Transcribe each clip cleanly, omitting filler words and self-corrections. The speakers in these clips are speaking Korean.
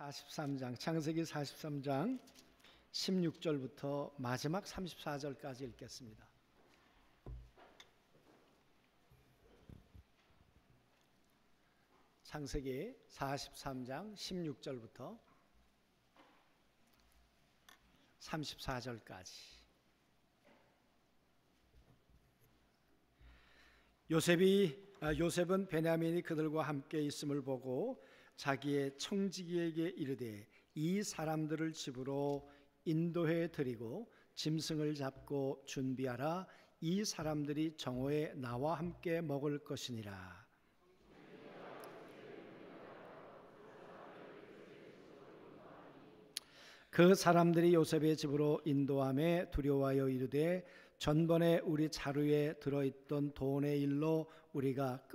43장, 창세기 43장 16절부터 마지막 34절까지 읽겠습니다. 창세기 43장 16절부터 34절까지. 요셉은 베냐민이 그들과 함께 있음을 보고 자기의 청지기에게 이르되 이 사람들을 집으로 인도해 드리고 짐승을 잡고 준비하라. 이 사람들이 정오에 나와 함께 먹을 것이니라. 그 사람들이 요셉의 집으로 인도함에 두려워하여 이르되 전번에 우리 자루에 들어있던 돈의 일로 우리가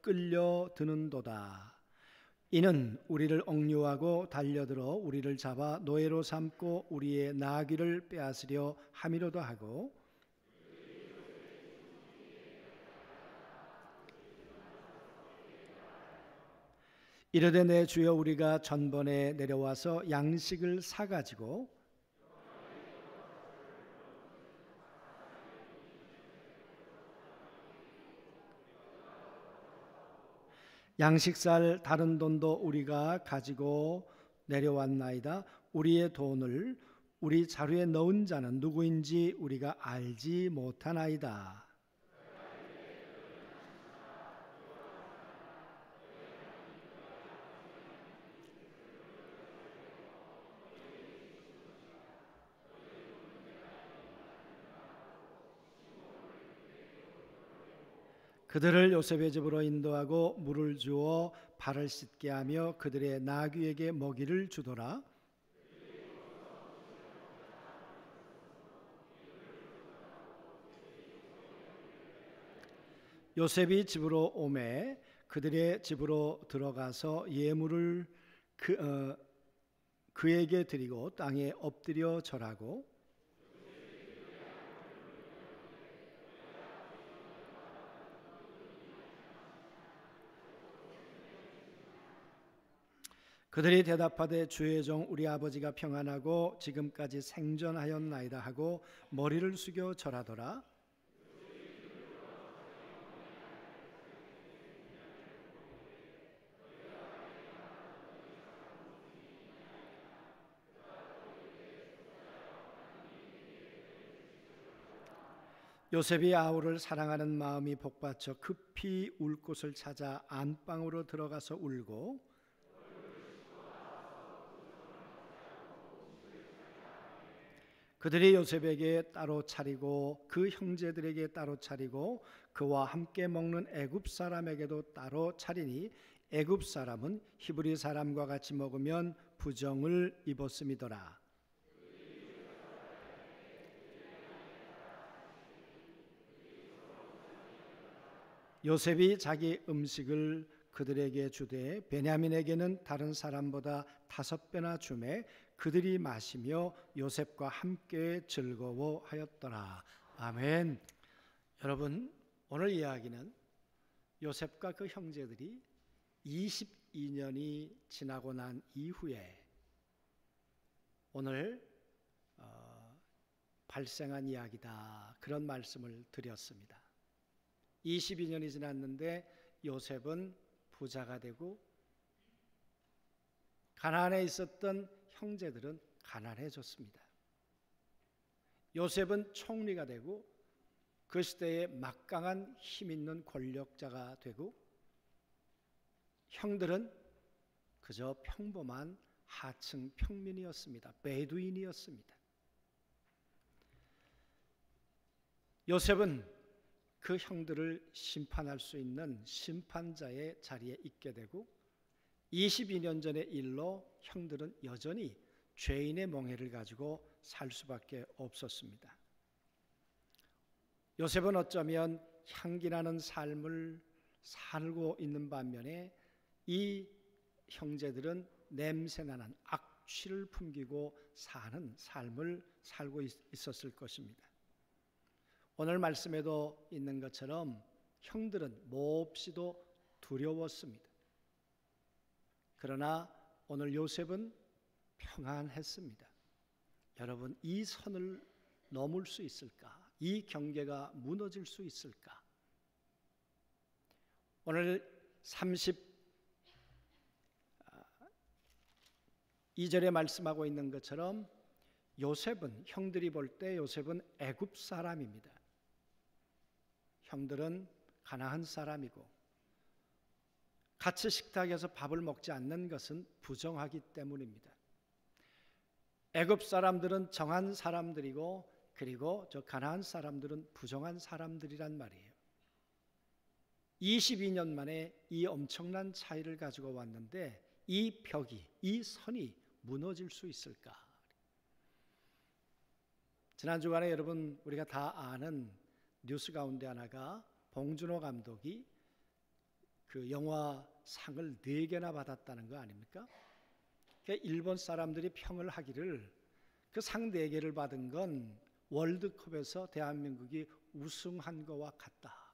끌려 드는도다. 이는 우리를 억류하고 달려들어 우리를 잡아 노예로 삼고 우리의 나귀를 빼앗으려 함이로도 하고 이르되 내 주여 우리가 전번에 내려와서 양식을 사가지고 양식살 다른 돈도 우리가 가지고 내려왔나이다. 우리의 돈을 우리 자루에 넣은 자는 누구인지 우리가 알지 못하나이다. 그들을 요셉의 집으로 인도하고 물을 주어 발을 씻게 하며 그들의 나귀에게 먹이를 주더라. 요셉이 집으로 오매 그들의 집으로 들어가서 예물을 그에게 드리고 땅에 엎드려 절하고 그들이 대답하되 주의 종 우리 아버지가 평안하고 지금까지 생존하였나이다 하고 머리를 숙여 절하더라. 요셉이 아우를 사랑하는 마음이 복받쳐 급히 울 곳을 찾아 안방으로 들어가서 울고 그들이 요셉에게 따로 차리고 그 형제들에게 따로 차리고 그와 함께 먹는 애굽 사람에게도 따로 차리니 애굽 사람은 히브리 사람과 같이 먹으면 부정을 입었음이더라. 요셉이 자기 음식을 그들에게 주되 베냐민에게는 다른 사람보다 5배나 주매 그들이 마시며 요셉과 함께 즐거워하였더라. 아멘. 여러분, 오늘 이야기는 요셉과 그 형제들이 22년이 지나고 난 이후에 오늘 발생한 이야기다. 그런 말씀을 드렸습니다. 22년이 지났는데 요셉은 부자가 되고 가나안에 있었던 형제들은 가난해졌습니다. 요셉은 총리가 되고 그 시대에 막강한 힘 있는 권력자가 되고 형들은 그저 평범한 하층 평민이었습니다. 베두인이었습니다. 요셉은 그 형들을 심판할 수 있는 심판자의 자리에 있게 되고 22년 전의 일로 형들은 여전히 죄인의 몽해를 가지고 살 수밖에 없었습니다. 요셉은 어쩌면 향기나는 삶을 살고 있는 반면에 이 형제들은 냄새나는 악취를 풍기고 사는 삶을 살고 있었을 것입니다. 오늘 말씀에도 있는 것처럼 형들은 몹시도 두려웠습니다. 그러나 오늘 요셉은 평안했습니다. 여러분, 이 선을 넘을 수 있을까? 이 경계가 무너질 수 있을까? 오늘 32절에 말씀하고 있는 것처럼 요셉은, 형들이 볼 때 요셉은 애굽 사람입니다. 형들은 가나안 사람이고 같이 식탁에서 밥을 먹지 않는 것은 부정하기 때문입니다. 애굽 사람들은 정한 사람들이고, 그리고 저 가나안 사람들은 부정한 사람들이란 말이에요. 22년 만에 이 엄청난 차이를 가지고 왔는데 이 벽이, 이 선이 무너질 수 있을까? 지난 주간에 여러분 우리가 다 아는 뉴스 가운데 하나가 봉준호 감독이 그 영화 상을 4개나 받았다는 거 아닙니까? 일본 사람들이 평을 하기를 그 상 4개를 받은 건 월드컵에서 대한민국이 우승한 거와 같다.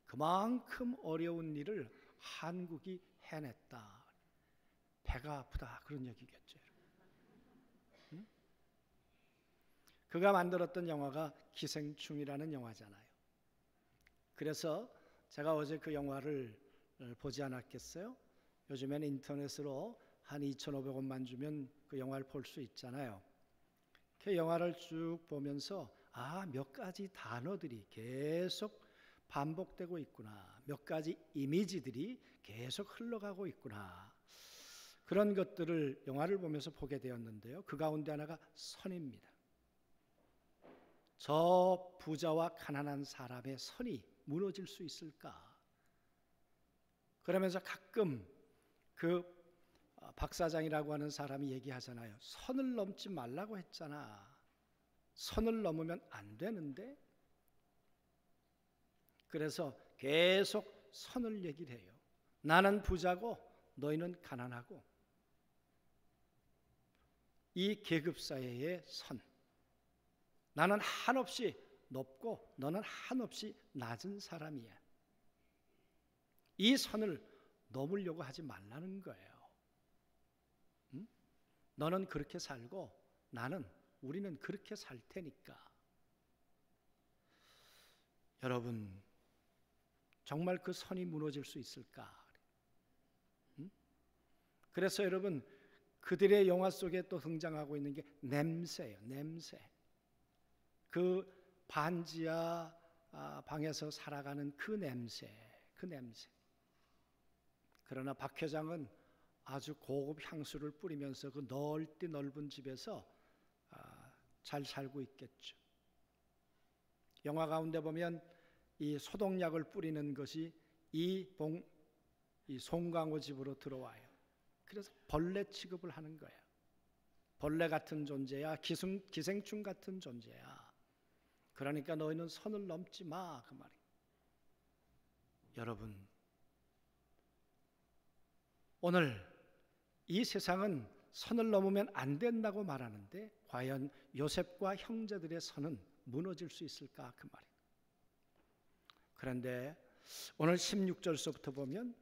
그만큼 어려운 일을 한국이 해냈다. 배가 아프다, 그런 얘기겠죠. 응? 그가 만들었던 영화가 기생충이라는 영화잖아요. 그래서 제가 어제 그 영화를 보지 않았겠어요? 요즘에는 인터넷으로 한 2,500원만 주면 그 영화를 볼 수 있잖아요. 그 영화를 쭉 보면서 몇 가지 단어들이 계속 반복되고 있구나, 몇 가지 이미지들이 계속 흘러가고 있구나, 그런 것들을 영화를 보면서 보게 되었는데요. 그 가운데 하나가 선입니다. 저 부자와 가난한 사람의 선이 무너질 수 있을까? 그러면서 가끔 그 박 사장이라고 하는 사람이 얘기하잖아요. 선을 넘지 말라고 했잖아. 선을 넘으면 안 되는데? 그래서 계속 선을 얘기를 해요. 나는 부자고 너희는 가난하고, 이 계급사회의 선, 나는 한없이 높고 너는 한없이 낮은 사람이야. 이 선을 넘으려고 하지 말라는 거예요. 응? 너는 그렇게 살고 우리는 그렇게 살 테니까. 여러분, 정말 그 선이 무너질 수 있을까? 응? 그래서 여러분, 그들의 영화 속에 또 등장하고 있는 게 냄새예요. 냄새. 그 반지하 방에서 살아가는 그 냄새. 그러나 박 회장은 아주 고급 향수를 뿌리면서 그 넓은 집에서 잘 살고 있겠죠. 영화 가운데 보면 이 소독약을 뿌리는 것이 이 송강호 집으로 들어와요. 그래서 벌레 취급을 하는 거예요. 벌레 같은 존재야, 기생충 같은 존재야. 그러니까 너희는 선을 넘지 마, 그 말이에요. 여러분, 오늘 이 세상은 선을 넘으면 안 된다고 말하는데 과연 요셉과 형제들의 선은 무너질 수 있을까, 그 말이에요. 그런데 오늘 16절서부터 보면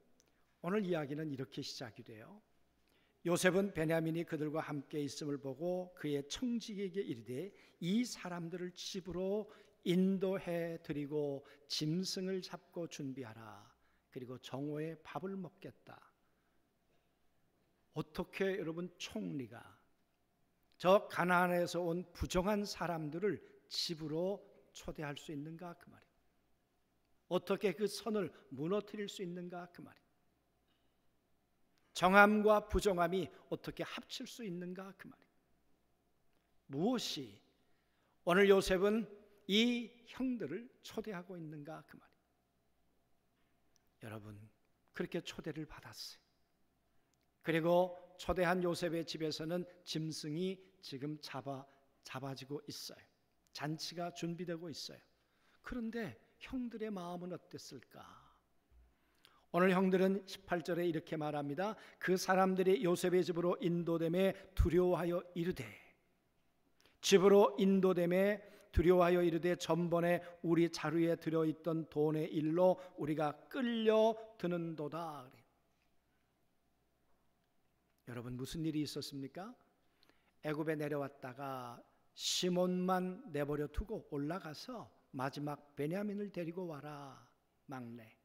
오늘 이야기는 이렇게 시작이 돼요. 요셉은 베냐민이 그들과 함께 있음을 보고 그의 청지기에게 이르되 이 사람들을 집으로 인도해 드리고 짐승을 잡고 준비하라. 그리고 정오에 밥을 먹겠다. 어떻게 여러분 총리가 저 가나안에서 온 부정한 사람들을 집으로 초대할 수 있는가, 그 말이에요. 어떻게 그 선을 무너뜨릴 수 있는가, 그 말이에요. 정함과 부정함이 어떻게 합칠 수 있는가, 그 말이에요. 무엇이 오늘 요셉은 이 형들을 초대하고 있는가, 그 말이에요. 여러분, 그렇게 초대를 받았어요. 그리고 초대한 요셉의 집에서는 짐승이 지금 잡아지고 있어요. 잔치가 준비되고 있어요. 그런데 형들의 마음은 어땠을까? 오늘 형들은 18절에 이렇게 말합니다. 그 사람들이 요셉의 집으로 인도됨에 두려워하여 이르되, 집으로 인도됨에 두려워하여 이르되 전번에 우리 자루에 들어있던 돈의 일로 우리가 끌려드는도다. 여러분 무슨 일이 있었습니까? 애굽에 내려왔다가 시몬만 내버려 두고 올라가서 마지막 베냐민을 데리고 와라. 막내.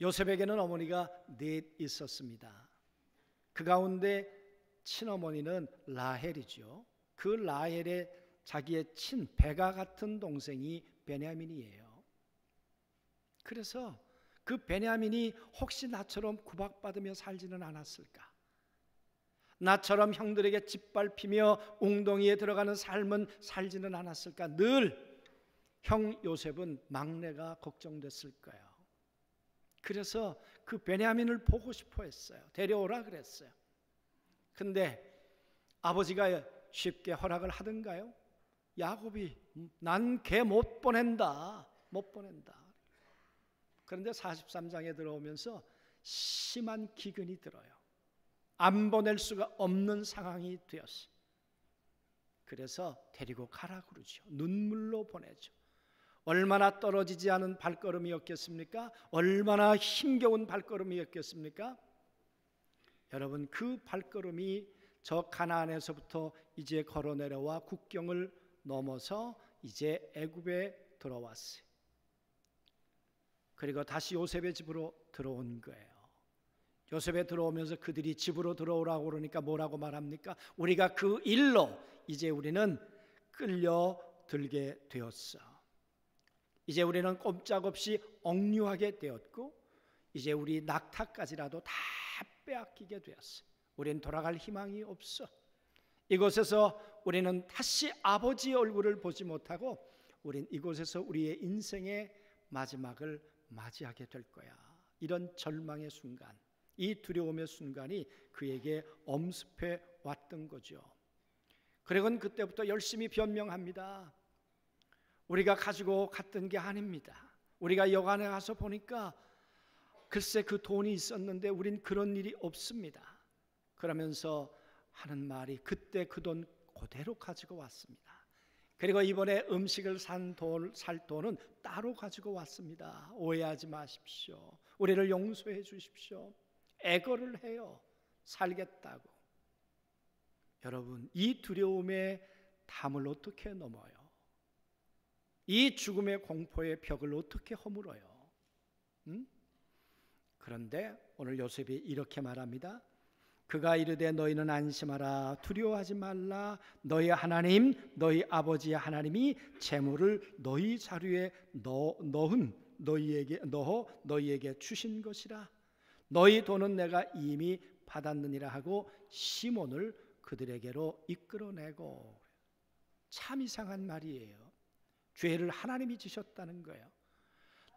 요셉에게는 어머니가 넷 있었습니다. 그 가운데 친어머니는 라헬이죠. 그 라헬의 자기의 배가 같은 동생이 베냐민이에요. 그래서 그 베냐민이 혹시 나처럼 구박받으며 살지는 않았을까? 나처럼 형들에게 짓밟히며 웅덩이에 들어가는 삶은 살지는 않았을까? 늘 형 요셉은 막내가 걱정됐을 거예요. 그래서 그 베냐민을 보고 싶어 했어요. 데려오라 그랬어요. 근데 아버지가 쉽게 허락을 하던가요? 야곱이 난 걔 못 보낸다. 못 보낸다. 그런데 43장에 들어오면서 심한 기근이 들어요. 안 보낼 수가 없는 상황이 되었어요. 그래서 데리고 가라 그러죠. 눈물로 보내죠. 얼마나 떨어지지 않은 발걸음이었겠습니까? 얼마나 힘겨운 발걸음이었겠습니까? 여러분 그 발걸음이 저 가나안에서부터 이제 걸어 내려와 국경을 넘어서 이제 애굽에 들어왔어요. 그리고 다시 요셉의 집으로 들어온 거예요. 요셉에 들어오면서 그들이 집으로 들어오라고 그러니까 뭐라고 말합니까? 우리가 그 일로 이제 우리는 끌려들게 되었어. 이제 우리는 꼼짝없이 억류하게 되었고 이제 우리 낙타까지라도 다 빼앗기게 되었어. 우리는 돌아갈 희망이 없어. 이곳에서 우리는 다시 아버지의 얼굴을 보지 못하고 우린 이곳에서 우리의 인생의 마지막을 맞이하게 될 거야. 이런 절망의 순간, 이 두려움의 순간이 그에게 엄습해 왔던 거죠. 그리고는 그때부터 열심히 변명합니다. 우리가 가지고 갔던 게 아닙니다. 우리가 여관에 가서 보니까 글쎄 그 돈이 있었는데 우린 그런 일이 없습니다. 그러면서 하는 말이 그때 그 돈 그대로 가지고 왔습니다. 그리고 이번에 음식을 살 돈은 따로 가지고 왔습니다. 오해하지 마십시오. 우리를 용서해 주십시오. 애거를 해요. 살겠다고. 여러분 이 두려움의 담을 어떻게 넘어요? 이 죽음의 공포의 벽을 어떻게 허물어요? 그런데 오늘 요셉이 이렇게 말합니다. 그가 이르되 너희는 안심하라. 두려워하지 말라. 너희 하나님 너희 아버지의 하나님이 재물을 너희 자루에 넣어 너희에게 주신 것이라. 너희 돈은 내가 이미 받았느니라 하고 시몬을 그들에게로 이끌어내고. 참 이상한 말이에요. 죄를 하나님이 지셨다는 거예요.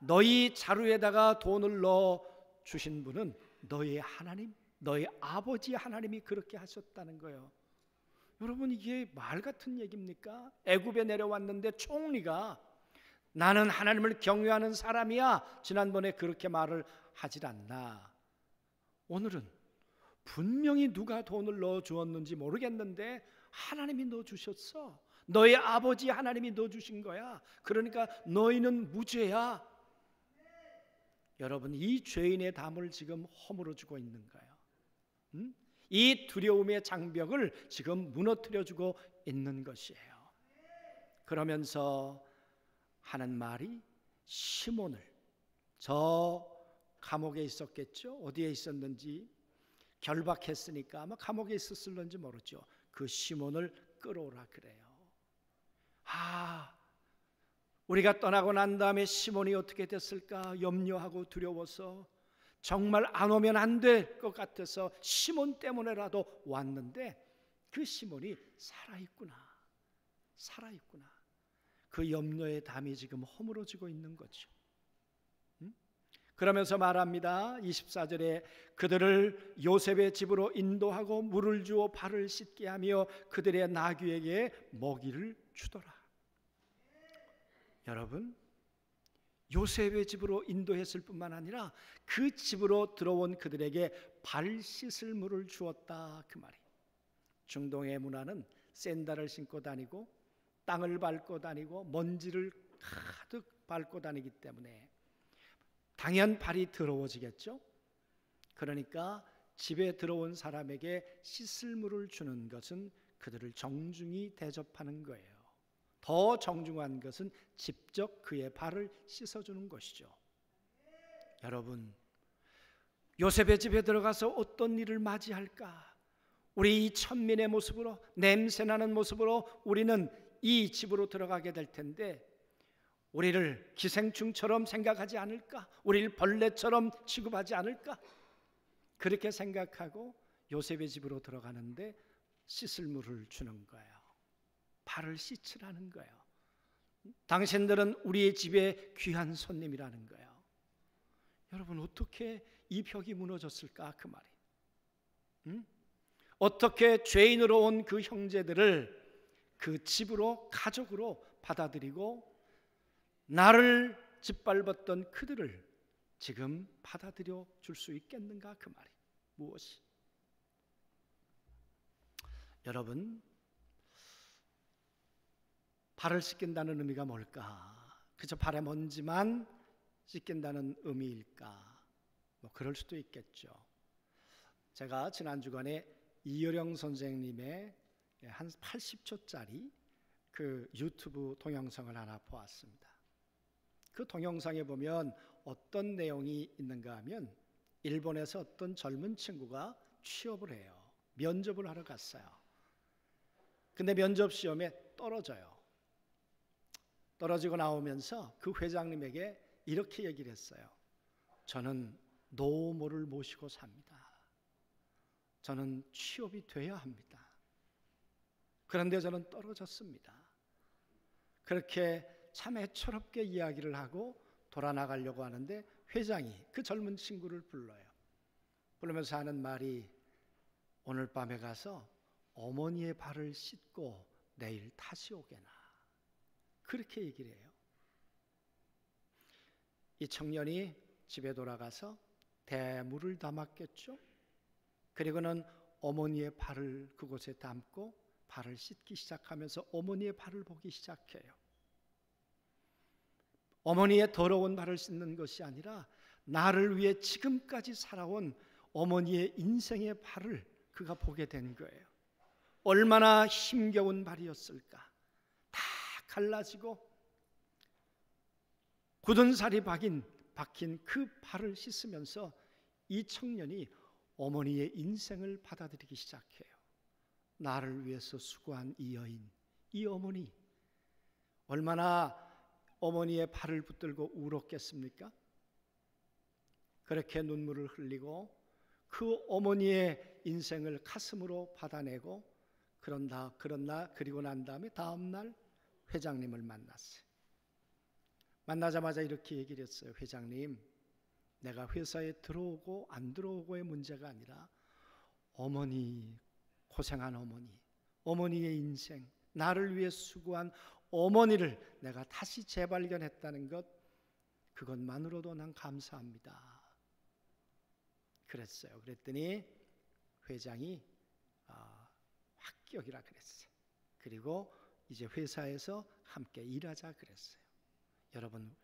너희 자루에다가 돈을 넣어 주신 분은 너희 하나님, 너희 아버지 하나님이 그렇게 하셨다는 거예요. 여러분 이게 말 같은 얘기입니까? 애굽에 내려왔는데 총리가 나는 하나님을 경외하는 사람이야. 지난번에 그렇게 말을 하질 않나. 오늘은 분명히 누가 돈을 넣어 주었는지 모르겠는데 하나님이 넣어 주셨어. 너희 아버지 하나님이 넣어 주신 거야. 그러니까 너희는 무죄야. 여러분 이 죄인의 담을 지금 허물어 주고 있는 거예요. 이 두려움의 장벽을 지금 무너뜨려 주고 있는 것이에요. 그러면서 하는 말이 시몬을, 저 감옥에 있었겠죠. 어디에 있었는지 결박했으니까 아마 감옥에 있었을런지 모르죠. 그 시몬을 끌어오라 그래요. 우리가 떠나고 난 다음에 시몬이 어떻게 됐을까 염려하고 두려워서 정말 안 오면 안 될 것 같아서 시몬 때문에라도 왔는데 그 시몬이 살아있구나. 그 염려의 담이 지금 허물어지고 있는 거죠. 그러면서 말합니다. 24절에 그들을 요셉의 집으로 인도하고 물을 주어 발을 씻게 하며 그들의 나귀에게 먹이를 주더라. 여러분 요셉의 집으로 인도했을 뿐만 아니라 그 집으로 들어온 그들에게 발 씻을 물을 주었다 그 말이에요. 중동의 문화는 샌들을 신고 다니고 땅을 밟고 다니고 먼지를 가득 밟고 다니기 때문에 당연 발이 더러워지겠죠. 그러니까 집에 들어온 사람에게 씻을 물을 주는 것은 그들을 정중히 대접하는 거예요. 더 정중한 것은 직접 그의 발을 씻어주는 것이죠. 여러분, 요셉의 집에 들어가서 어떤 일을 맞이할까? 우리 이 천민의 모습으로, 냄새나는 모습으로 우리는 이 집으로 들어가게 될 텐데 우리를 기생충처럼 생각하지 않을까? 우리를 벌레처럼 취급하지 않을까? 그렇게 생각하고 요셉의 집으로 들어가는데 씻을 물을 주는 거예요. 발을 씻으라는 거예요. 당신들은 우리의 집에 귀한 손님이라는 거예요. 여러분, 어떻게 이 벽이 무너졌을까? 그 말이. 어떻게 죄인으로 온 그 형제들을 그 집으로, 가족으로 받아들이고 나를 짓밟았던 그들을 지금 받아들여 줄 수 있겠는가? 그 말이. 무엇이? 여러분, 발을 씻긴다는 의미가 뭘까? 그저 발에 먼지만 씻긴다는 의미일까? 뭐 그럴 수도 있겠죠. 제가 지난 주간에 이효령 선생님의 한 80초짜리 그 유튜브 동영상을 하나 보았습니다. 그 동영상에 보면 어떤 내용이 있는가 하면 일본에서 어떤 젊은 친구가 취업을 해요. 면접을 하러 갔어요. 근데 면접 시험에 떨어져요. 떨어지고 나오면서 그 회장님에게 이렇게 얘기를 했어요. 저는 노모를 모시고 삽니다. 저는 취업이 돼야 합니다. 그런데 저는 떨어졌습니다. 그렇게 참 애처롭게 이야기를 하고 돌아나가려고 하는데 회장이 그 젊은 친구를 불러요. 부르면서 하는 말이 오늘 밤에 가서 어머니의 발을 씻고 내일 다시 오게나. 그렇게 얘기를 해요. 이 청년이 집에 돌아가서 대물을 담았겠죠. 그리고는 어머니의 발을 그곳에 담고 발을 씻기 시작하면서 어머니의 발을 보기 시작해요. 어머니의 더러운 발을 씻는 것이 아니라 나를 위해 지금까지 살아온 어머니의 인생의 발을 그가 보게 된 거예요. 얼마나 힘겨운 발이었을까. 다 갈라지고 굳은 살이 박힌 그 발을 씻으면서 이 청년이 어머니의 인생을 받아들이기 시작해요. 나를 위해서 수고한 이 여인, 이 어머니, 얼마나 어머니의 발을 붙들고 울었겠습니까? 그렇게 눈물을 흘리고 그 어머니의 인생을 가슴으로 받아내고 그리고 난 다음에 다음 날 회장님을 만났어요. 만나자마자 이렇게 얘기를 했어요. 회장님, 내가 회사에 들어오고 안 들어오고의 문제가 아니라 어머니, 고생한 어머니의 인생, 나를 위해 수고한 어머니를 내가 다시 재발견했다는 것, 그것만으로도 난 감사합니다. 그랬어요. 그랬더니 회장이 합격이라 그랬어요. 그리고 이제 회사에서 함께 일하자 그랬어요. 여러분,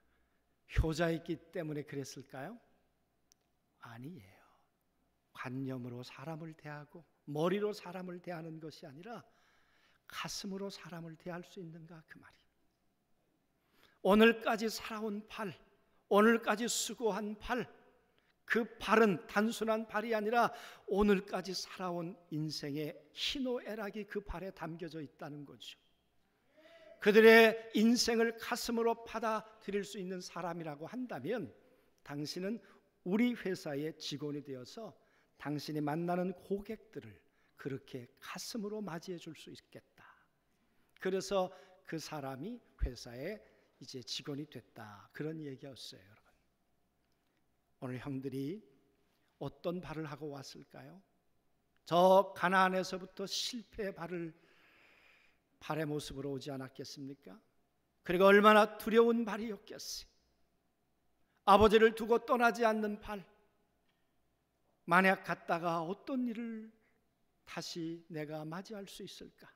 효자였기 때문에 그랬을까요? 아니에요. 관념으로 사람을 대하고 머리로 사람을 대하는 것이 아니라 가슴으로 사람을 대할 수 있는가, 그 말이. 오늘까지 살아온 발, 오늘까지 수고한 발, 그 발은 단순한 발이 아니라 오늘까지 살아온 인생의 희노애락이 그 발에 담겨져 있다는 거죠. 그들의 인생을 가슴으로 받아들일 수 있는 사람이라고 한다면 당신은 우리 회사의 직원이 되어서 당신이 만나는 고객들을 그렇게 가슴으로 맞이해 줄 수 있겠다. 그래서 그 사람이 회사에 이제 직원이 됐다. 그런 얘기였어요, 여러분. 오늘 형들이 어떤 발을 하고 왔을까요? 저 가나안에서부터 실패의 발의 모습으로 오지 않았겠습니까? 그리고 얼마나 두려운 발이었겠어요. 아버지를 두고 떠나지 않는 발. 만약 갔다가 어떤 일을 다시 내가 맞이할 수 있을까?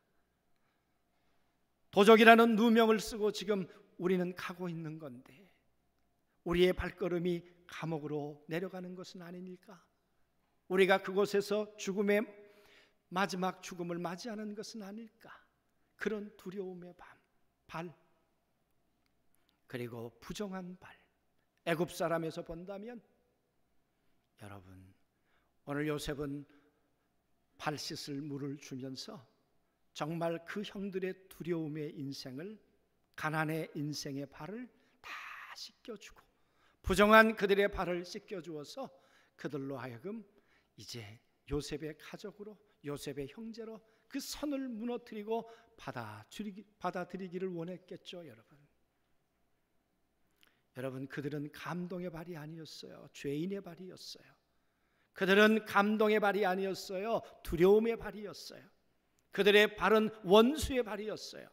도적이라는 누명을 쓰고 지금 우리는 가고 있는 건데 우리의 발걸음이 감옥으로 내려가는 것은 아닙니까? 우리가 그곳에서 죽음의 마지막 죽음을 맞이하는 것은 아닐까? 그런 두려움의 발, 그리고 부정한 발. 애굽 사람에서 본다면 여러분, 오늘 요셉은 발 씻을 물을 주면서 정말 그 형들의 두려움의 인생을, 가난의 인생의 발을 다 씻겨주고 부정한 그들의 발을 씻겨주어서 그들로 하여금 이제 요셉의 가족으로, 요셉의 형제로 그 선을 무너뜨리고 받아들이기를 원했겠죠. 여러분, 그들은 감동의 발이 아니었어요. 죄인의 발이었어요. 그들은 감동의 발이 아니었어요. 두려움의 발이었어요. 그들의 발은 원수의 발이었어요.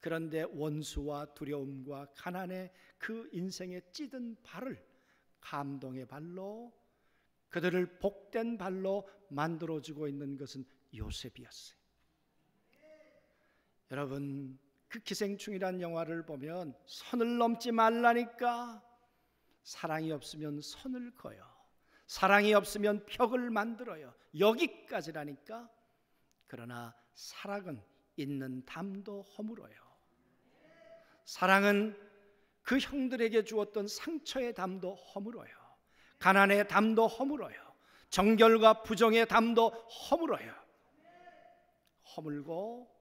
그런데 원수와 두려움과 가난의 그 인생의 찌든 발을 감동의 발로, 그들을 복된 발로 만들어주고 있는 것은 요셉이었어요. 여러분, 그 기생충이란 영화를 보면 선을 넘지 말라니까 사랑이 없으면 선을 그어요. 사랑이 없으면 벽을 만들어요. 여기까지라니까. 그러나 사랑은 있는 담도 허물어요. 사랑은 그 형들에게 주었던 상처의 담도 허물어요. 가난의 담도 허물어요. 정결과 부정의 담도 허물어요. 허물고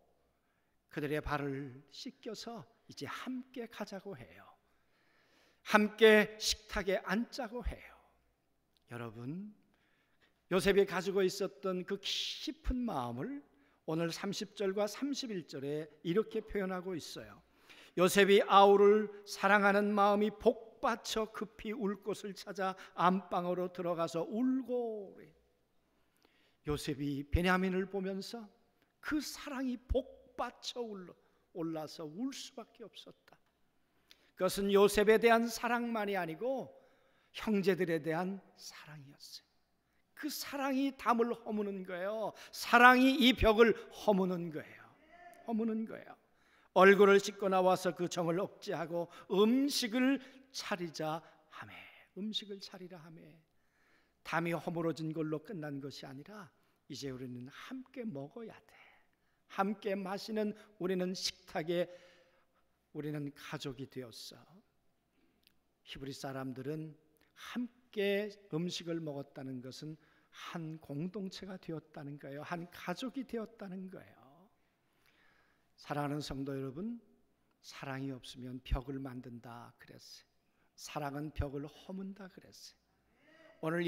그들의 발을 씻겨서 이제 함께 가자고 해요. 함께 식탁에 앉자고 해요. 여러분, 요셉이 가지고 있었던 그 깊은 마음을 오늘 30절과 31절에 이렇게 표현하고 있어요. 요셉이 아우를 사랑하는 마음이 복받쳐 급히 울 곳을 찾아 안방으로 들어가서 울고, 요셉이 베냐민을 보면서 그 사랑이 복받쳐 올라서 울 수밖에 없었다. 그것은 요셉에 대한 사랑만이 아니고 형제들에 대한 사랑이었어요. 그 사랑이 담을 허무는 거예요. 사랑이 이 벽을 허무는 거예요. 얼굴을 씻고 나와서 그 정을 억제하고 음식을 차리라 하매 담이 허물어진 걸로 끝난 것이 아니라 이제 우리는 함께 먹어야 돼. 함께 마시는 우리는 식탁에, 우리는 가족이 되었어. 히브리 사람들은 함께 음식을 먹었다는 것은 한 공동체가 되었다는 거예요. 한 가족이 되었다는 거예요. 사랑하는 성도 여러분, 사랑이 없으면 벽을 만든다 그랬어요. 사랑은 벽을 허문다 그랬어요. 오늘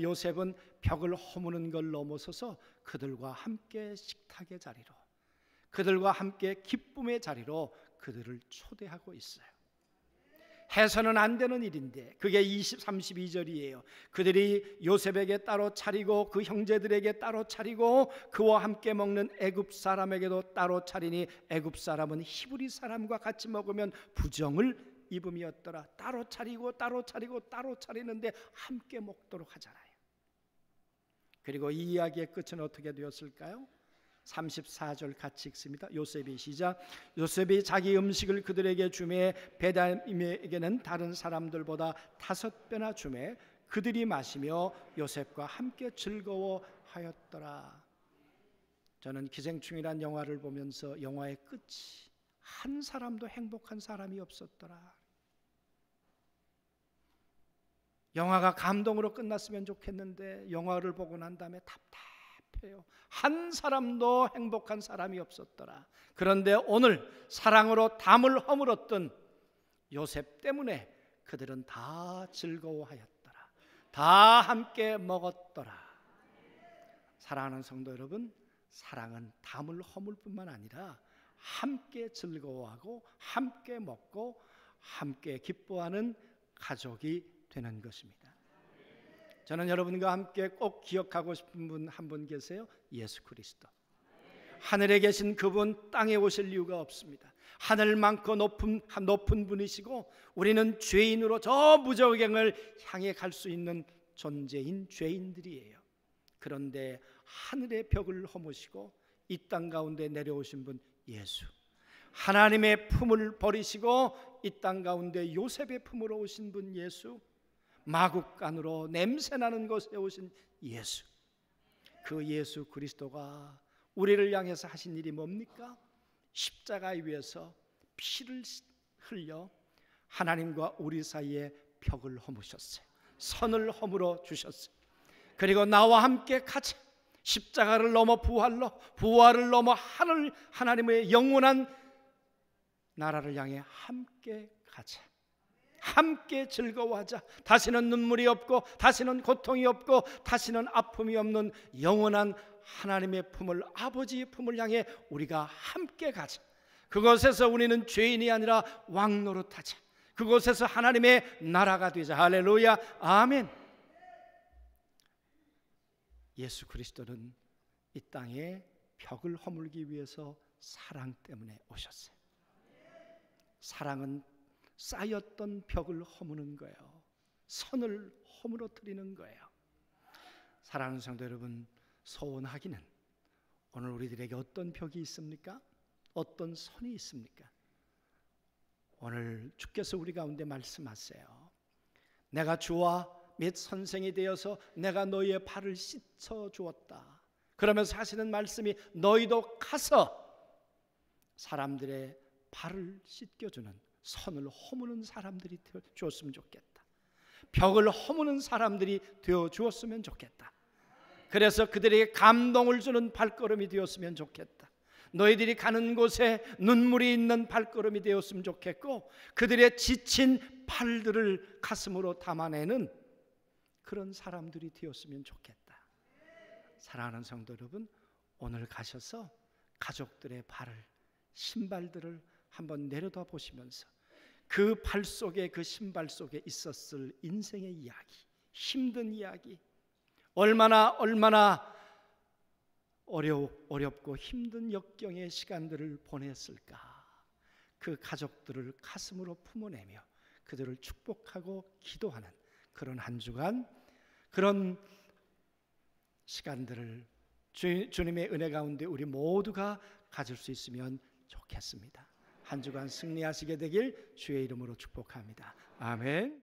요셉은 벽을 허무는 걸 넘어서서 그들과 함께 식탁의 자리로, 그들과 함께 기쁨의 자리로 그들을 초대하고 있어요. 해서는 안 되는 일인데 그게 32절이에요. 그들이 요셉에게 따로 차리고 그 형제들에게 따로 차리고 그와 함께 먹는 애굽 사람에게도 따로 차리니 애굽 사람은 히브리 사람과 같이 먹으면 부정을 입음이었더라. 따로 차리는데 함께 먹도록 하잖아요. 그리고 이 이야기의 끝은 어떻게 되었을까요? 34절 같이 읽습니다. 요셉이 시작. 요셉이 자기 음식을 그들에게 주매 베냐민에게는 다른 사람들보다 5배나 주매 그들이 마시며 요셉과 함께 즐거워하였더라. 저는 기생충이란 영화를 보면서 영화의 끝이 한 사람도 행복한 사람이 없었더라. 영화가 감동으로 끝났으면 좋겠는데 영화를 보고 난 다음에 답답해요. 한 사람도 행복한 사람이 없었더라. 그런데 오늘 사랑으로 담을 허물었던 요셉 때문에 그들은 다 즐거워하였더라. 다 함께 먹었더라. 사랑하는 성도 여러분, 사랑은 담을 허물 뿐만 아니라 함께 즐거워하고 함께 먹고 함께 기뻐하는 가족이 되는 것입니다. 저는 여러분과 함께 꼭 기억하고 싶은 분 한 분 계세요. 예수 그리스도. 하늘에 계신 그분 땅에 오실 이유가 없습니다. 하늘 많고 높은 분이시고 우리는 죄인으로 저 무저갱을 향해 갈 수 있는 존재인 죄인들이에요. 그런데 하늘의 벽을 허무시고 이 땅 가운데 내려오신 분 예수. 하나님의 품을 버리시고 이 땅 가운데 요셉의 품으로 오신 분 예수. 마국간으로 냄새나는 곳에 오신 예수, 그 예수 그리스도가 우리를 향해서 하신 일이 뭡니까? 십자가 위에서 피를 흘려 하나님과 우리 사이에 벽을 허무셨어요. 선을 허물어 주셨어요. 그리고 나와 함께 가자. 십자가를 넘어 부활로, 부활을 넘어 하나님의 영원한 나라를 향해 함께 가자. 함께 즐거워하자. 다시는 눈물이 없고, 다시는 고통이 없고, 다시는 아픔이 없는 영원한 하나님의 품을, 아버지의 품을 향해 우리가 함께 가자. 그곳에서 우리는 죄인이 아니라 왕노릇하자. 그곳에서 하나님의 나라가 되자. 할렐루야, 아멘. 예수 그리스도는 이 땅에 벽을 허물기 위해서 사랑 때문에 오셨어요. 사랑은 쌓였던 벽을 허무는 거예요. 선을 허물어뜨리는 거예요. 사랑하는 성도 여러분, 소원하기는 오늘 우리들에게 어떤 벽이 있습니까? 어떤 선이 있습니까? 오늘 주께서 우리 가운데 말씀하세요. 내가 주와 및 선생이 되어서 내가 너희의 발을 씻어 주었다. 그러면서 하시는 말씀이 너희도 가서 사람들의 발을 씻겨주는, 선을 허무는 사람들이 되어 주었으면 좋겠다. 벽을 허무는 사람들이 되어 주었으면 좋겠다. 그래서 그들에게 감동을 주는 발걸음이 되었으면 좋겠다. 너희들이 가는 곳에 눈물이 있는 발걸음이 되었으면 좋겠고, 그들의 지친 팔들을 가슴으로 담아내는 그런 사람들이 되었으면 좋겠다. 사랑하는 성도 여러분, 오늘 가셔서 가족들의 발을, 신발들을 한번 내려다 보시면서 그 발 속에, 그 신발 속에 있었을 인생의 이야기, 힘든 이야기, 얼마나 어렵고 힘든 역경의 시간들을 보냈을까. 그 가족들을 가슴으로 품어내며 그들을 축복하고 기도하는 그런 한 주간, 그런 시간들을 주님의 은혜 가운데 우리 모두가 가질 수 있으면 좋겠습니다. 한 주간 승리하시게 되길 주의 이름으로 축복합니다. 아멘.